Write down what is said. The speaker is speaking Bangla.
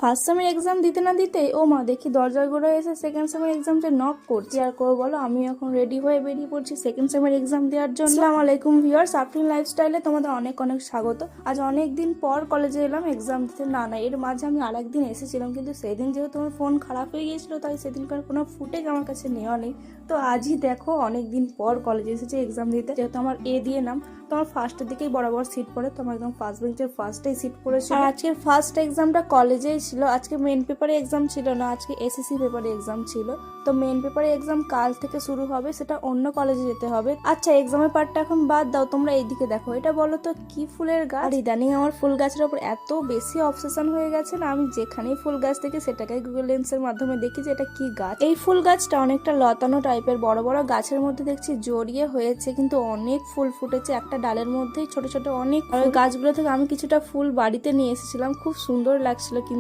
ফার্স্ট সেমের এক্সাম দিতে না দিতেই ও মা দেখি দরজার গোড়া এসে সেকেন্ড সেমের এক্সামটা নক করছি। আর করবো বলো, আমি এখন রেডি হয়ে বেরিয়ে পড়ছি সেকেন্ড সেমের এক্সাম দেওয়ার জন্য। আসসালামু আলাইকুম ভিউয়ার্স, আফরিন লাইফস্টাইলে তোমাদের অনেক অনেক স্বাগত। আজ অনেক দিন পর কলেজে এলাম এক্সাম দিতে। না এর মাঝে আমি আরেকদিন এসেছিলাম, কিন্তু সেদিন যেহেতু আমার ফোন খারাপ হয়ে গিয়েছিল তাই সেদিনকার কোনো ফুটেজ আমার কাছে নেওয়া নেই। তো আজই দেখো অনেক দিন পর কলেজে এসেছি এক্সাম দিতে। যেহেতু আমার এ দিয়ে নাম, তোমার ফার্স্টের দিকেই বরাবর সিট পড়ে, তো আমার একদম ফার্স্ট বেঞ্চের ফার্স্টেই সিট পড়েছে। আর আজকের ফার্স্ট এক্সামটা কলেজেই ছিল। আজকে মেন পেপারে এক্সাম ছিল না, আজকে এসএসসি পেপারে এক্সাম ছিল। তো মেন পেপারে এক্সাম কাল থেকে শুরু হবে, সেটা অন্য কলেজে যেতে হবে। আচ্ছা, এক্সামের পার্টটা এখন বাদ দাও, তোমরা এইদিকে দেখো, এটা বলো তো কি ফুলের গাছ? আর ইদানিং আমার ফুল গাছের ওপর এত বেশি অবসেশন হয়ে গেছে না, আমি যেখানেই ফুল গাছ দেখি সেটাকে গুগল লেন্সের মাধ্যমে দেখি যে এটা কি গাছ। এই ফুল গাছটা অনেকটা লতানো টাইপের, বড় বড় গাছের মধ্যে দেখছি জড়িয়ে হয়েছে, কিন্তু অনেক ফুল ফুটেছে একটা ডালের মধ্যেই ছোট ছোট অনেক। আর ওই গাছগুলো থেকে আমি কিছুটা ফুল বাড়িতে নিয়ে এসেছিলাম, খুব সুন্দর লাগছিল। কিন্তু